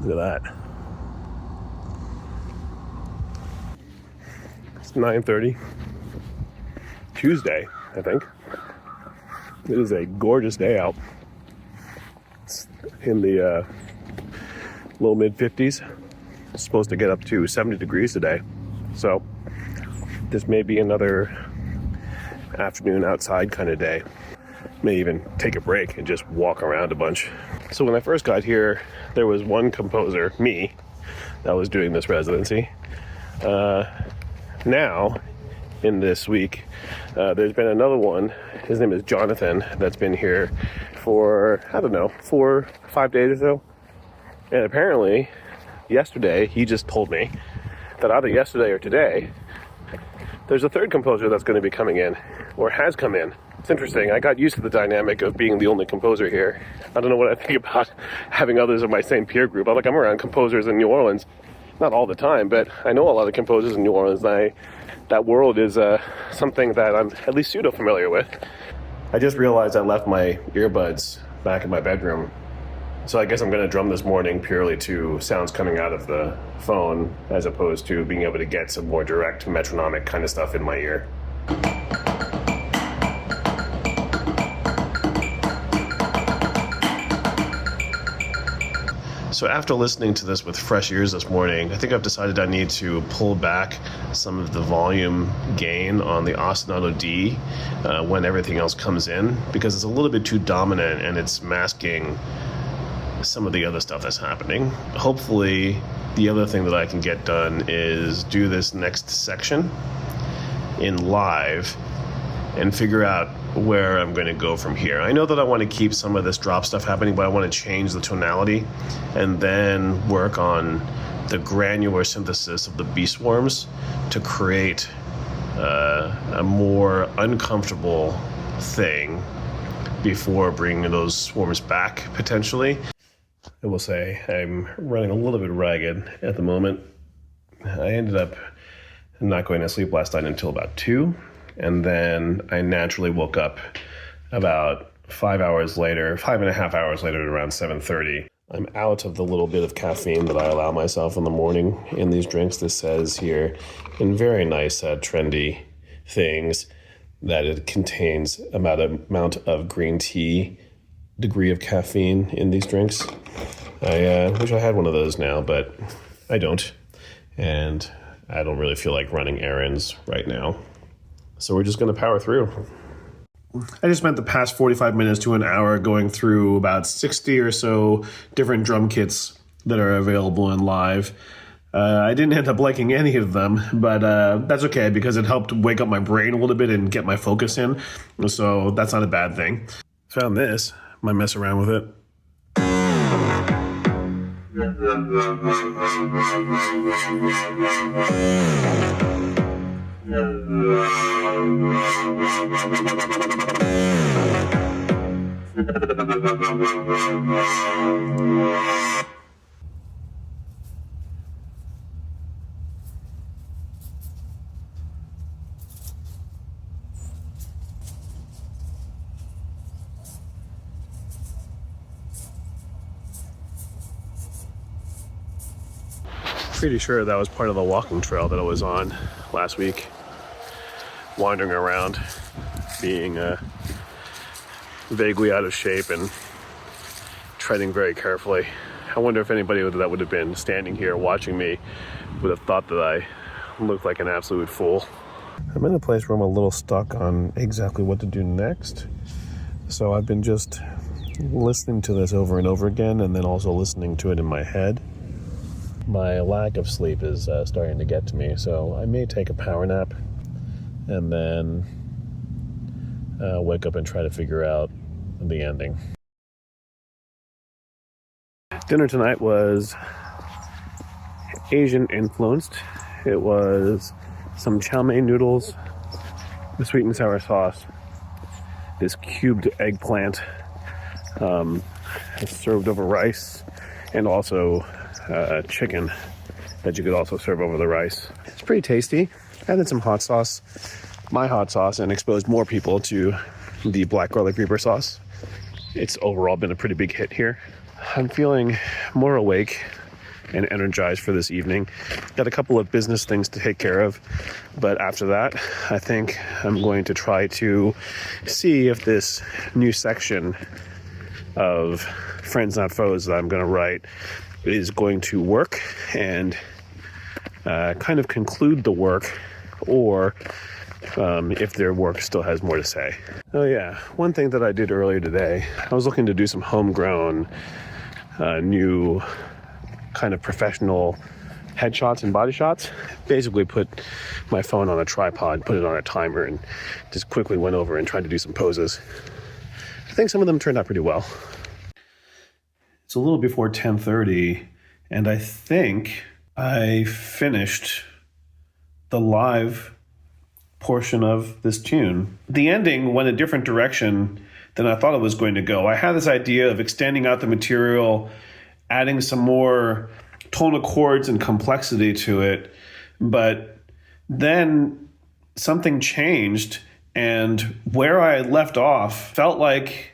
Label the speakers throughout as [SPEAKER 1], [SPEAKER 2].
[SPEAKER 1] Look at that. It's 9:30. Tuesday, I think. It is a gorgeous day out. It's in the low mid 50s. It's supposed to get up to 70 degrees today. So this may be another afternoon outside kind of day. May even take a break and just walk around a bunch. So when I first got here, there was one composer, me, that was doing this residency. Now, in this week, there's been another one. His name is Jonathan, that's been here for, I don't know, 4 or 5 days or so. And apparently, yesterday, he just told me that either yesterday or today, there's a third composer that's going to be coming in, or has come in. It's interesting. I got used to the dynamic of being the only composer here. I don't know what I think about having others of my same peer group. I'm around composers in New Orleans. Not all the time, but I know a lot of composers in New Orleans. That world is something that I'm at least pseudo-familiar with. I just realized I left my earbuds back in my bedroom. So I guess I'm going to drum this morning purely to sounds coming out of the phone, as opposed to being able to get some more direct metronomic kind of stuff in my ear. So after listening to this with fresh ears this morning, I think I've decided I need to pull back some of the volume gain on the ostinato D when everything else comes in, because it's a little bit too dominant and it's masking some of the other stuff that's happening. Hopefully, the other thing that I can get done is do this next section in live and figure out where I'm going to go from here. I know that I want to keep some of this drop stuff happening, but I want to change the tonality and then work on the granular synthesis of the bee swarms to create a more uncomfortable thing before bringing those swarms back, potentially. I will say I'm running a little bit ragged at the moment. I ended up not going to sleep last night until about 2. And then I naturally woke up about 5 hours later, 5.5 hours later at around 7:30. I'm out of the little bit of caffeine that I allow myself in the morning in these drinks. This says here in very nice, trendy things that it contains about an amount of green tea degree of caffeine in these drinks. I wish I had one of those now, but I don't. And I don't really feel like running errands right now. So we're just going to power through. I just spent the past 45 minutes to an hour going through about 60 or so different drum kits that are available in live. I didn't end up liking any of them, but that's okay because it helped wake up my brain a little bit and get my focus in. So that's not a bad thing. Found this. Might mess around with it. Pretty sure that was part of the walking trail that I was on last week, wandering around, being vaguely out of shape and treading very carefully. I wonder if anybody that would have been standing here watching me would have thought that I looked like an absolute fool. I'm in a place where I'm a little stuck on exactly what to do next. So I've been just listening to this over and over again, and then also listening to it in my head. My lack of sleep is starting to get to me, so I may take a power nap and then wake up and try to figure out the ending. Dinner tonight was Asian influenced. It was some chow mein noodles, the sweet and sour sauce, this cubed eggplant served over rice, and also chicken that you could also serve over the rice. It's pretty tasty. Added some hot sauce, my hot sauce, and exposed more people to the black garlic reaper sauce. It's overall been a pretty big hit here. I'm feeling more awake and energized for this evening. Got a couple of business things to take care of, but after that, I think I'm going to try to see if this new section of Friends Not Foes that I'm going to write is going to work and kind of conclude the work, or if their work still has more to say. Oh yeah, one thing that I did earlier today, I was looking to do some homegrown new kind of professional headshots and body shots. Basically put my phone on a tripod, put it on a timer, and just quickly went over and tried to do some poses. I think some of them turned out pretty well. It's a little before 10:30, and I think I finished the live portion of this tune. The ending went a different direction than I thought it was going to go. I had this idea of extending out the material, adding some more tonal chords and complexity to it, but then something changed, and where I left off felt like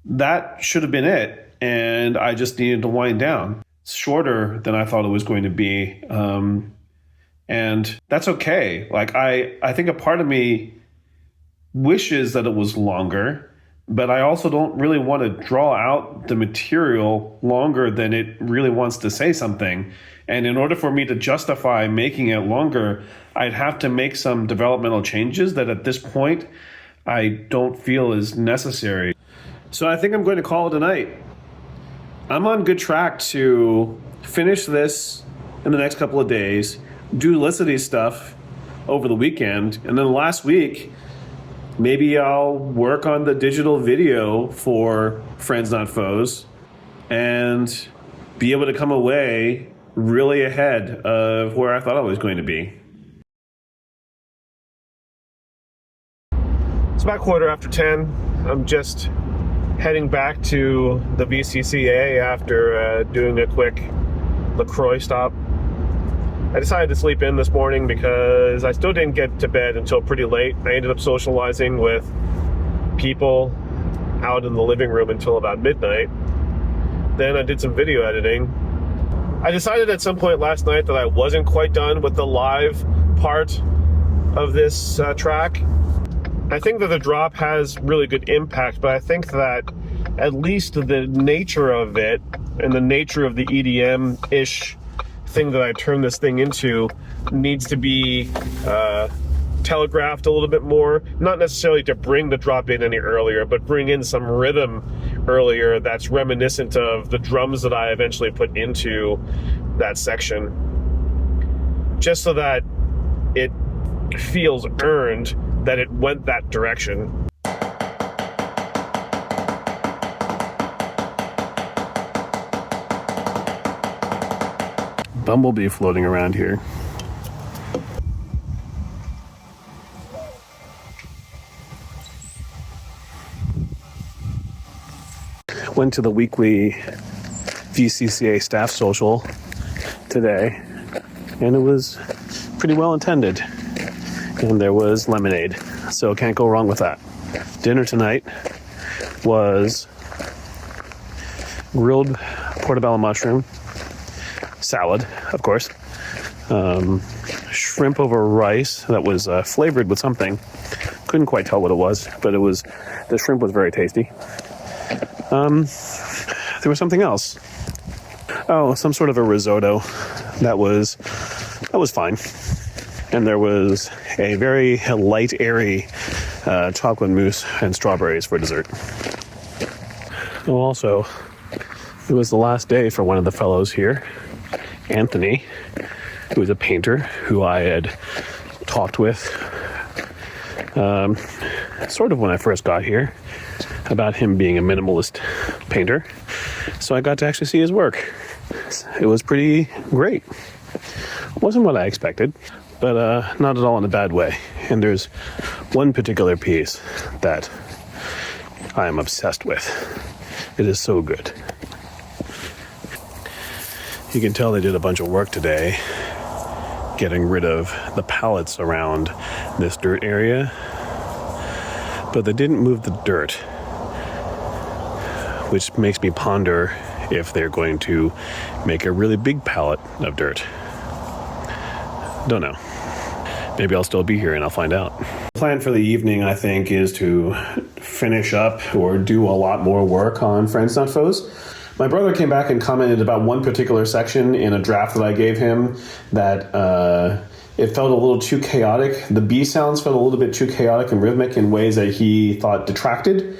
[SPEAKER 1] that should have been it, and I just needed to wind down. It's shorter than I thought it was going to be, and that's okay. Like, I think a part of me wishes that it was longer, but I also don't really want to draw out the material longer than it really wants to say something. And in order for me to justify making it longer, I'd have to make some developmental changes that at this point I don't feel is necessary. So I think I'm going to call it a night. I'm on good track to finish this in the next couple of days, do Licity stuff over the weekend, and then last week, maybe I'll work on the digital video for Friends Not Foes and be able to come away really ahead of where I thought I was going to be. It's about 10:15. I'm just heading back to the VCCA after doing a quick LaCroix stop. I decided to sleep in this morning because I still didn't get to bed until pretty late. I ended up socializing with people out in the living room until about midnight. Then I did some video editing. I decided at some point last night that I wasn't quite done with the live part of this track. I think that the drop has really good impact, but I think that at least the nature of it and the nature of the EDM-ish thing that I turned this thing into needs to be telegraphed a little bit more. Not necessarily to bring the drop in any earlier, but bring in some rhythm earlier that's reminiscent of the drums that I eventually put into that section. Just so that it feels earned that it went that direction. Bumblebee floating around here. Went to the weekly VCCA staff social today, and it was pretty well attended. And there was lemonade, so can't go wrong with that. Dinner tonight was grilled portobello mushroom, salad, of course, shrimp over rice that was flavored with something. Couldn't quite tell what it was, but the shrimp was very tasty. There was something else. Oh, some sort of a risotto. That was fine. And there was a very light, airy chocolate mousse and strawberries for dessert. Oh, also, it was the last day for one of the fellows here, Anthony, who is a painter who I had talked with sort of when I first got here about him being a minimalist painter. So I got to actually see his work. It was pretty great. It wasn't what I expected, but not at all in a bad way. And there's one particular piece that I am obsessed with. It is so good. You can tell they did a bunch of work today getting rid of the pallets around this dirt area, but they didn't move the dirt, which makes me ponder if they're going to make a really big palette of dirt. Don't know. Maybe I'll still be here and I'll find out. The plan for the evening, I think, is to finish up or do a lot more work on Friends Not Foes. My brother came back and commented about one particular section in a draft that I gave him that it felt a little too chaotic. The B sounds felt a little bit too chaotic and rhythmic in ways that he thought detracted.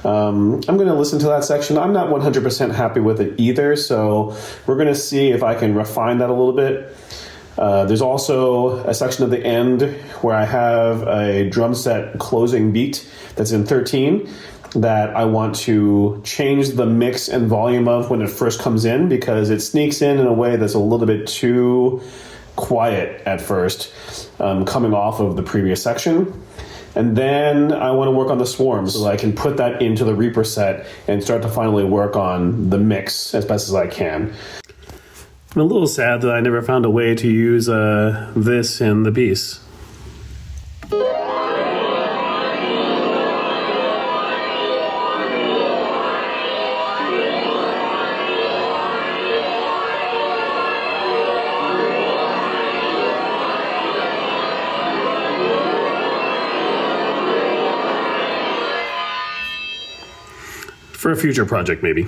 [SPEAKER 1] I'm going to listen to that section. I'm not 100% happy with it either, so we're going to see if I can refine that a little bit. There's also a section at the end where I have a drum set closing beat that's in 13 that I want to change the mix and volume of when it first comes in, because it sneaks in a way that's a little bit too quiet at first, coming off of the previous section. And then I want to work on the swarms so that I can put that into the Reaper set and start to finally work on the mix as best as I can. I'm a little sad that I never found a way to use this in the piece. For a future project, maybe.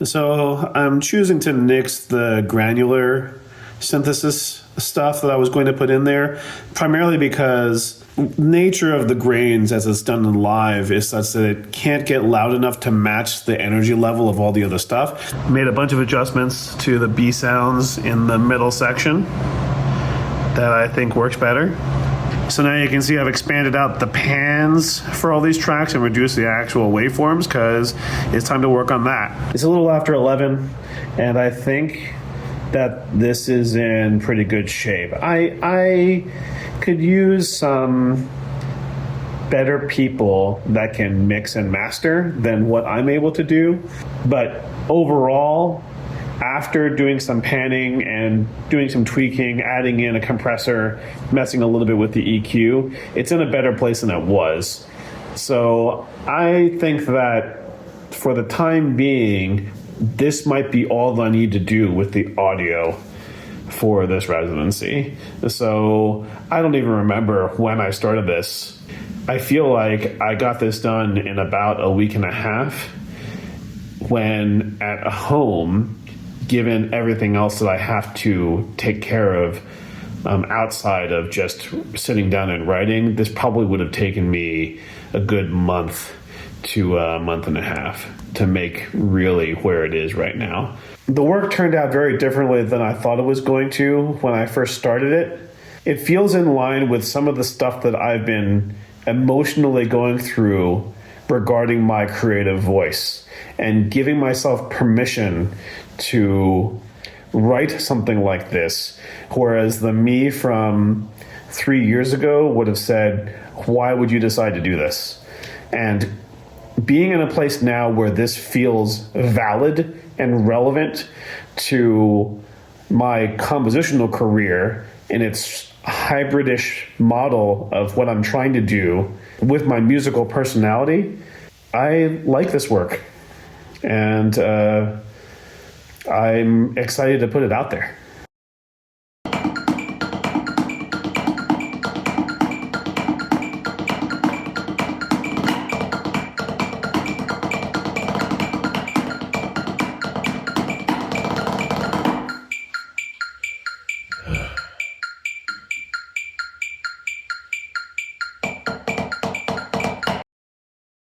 [SPEAKER 1] So I'm choosing to nix the granular synthesis stuff that I was going to put in there, primarily because nature of the grains as it's done in live is such that it can't get loud enough to match the energy level of all the other stuff. Made a bunch of adjustments to the B sounds in the middle section that I think works better. So now you can see I've expanded out the pans for all these tracks and reduced the actual waveforms because it's time to work on that. It's a little after 11, and I think that this is in pretty good shape. I could use some better people that can mix and master than what I'm able to do, but overall, after doing some panning and doing some tweaking, adding in a compressor, messing a little bit with the EQ, it's in a better place than it was. So I think that for the time being, this might be all I need to do with the audio for this residency. So I don't even remember when I started this. I feel like I got this done in about a week and a half, when at home, given everything else that I have to take care of outside of just sitting down and writing, this probably would have taken me a good month to a month and a half to make really where it is right now. The work turned out very differently than I thought it was going to when I first started it. It feels in line with some of the stuff that I've been emotionally going through regarding my creative voice, and giving myself permission to write something like this, whereas the me from 3 years ago would have said, why would you decide to do this? And being in a place now where this feels valid and relevant to my compositional career in its hybridish model of what I'm trying to do with my musical personality, I like this work. And I'm excited to put it out there.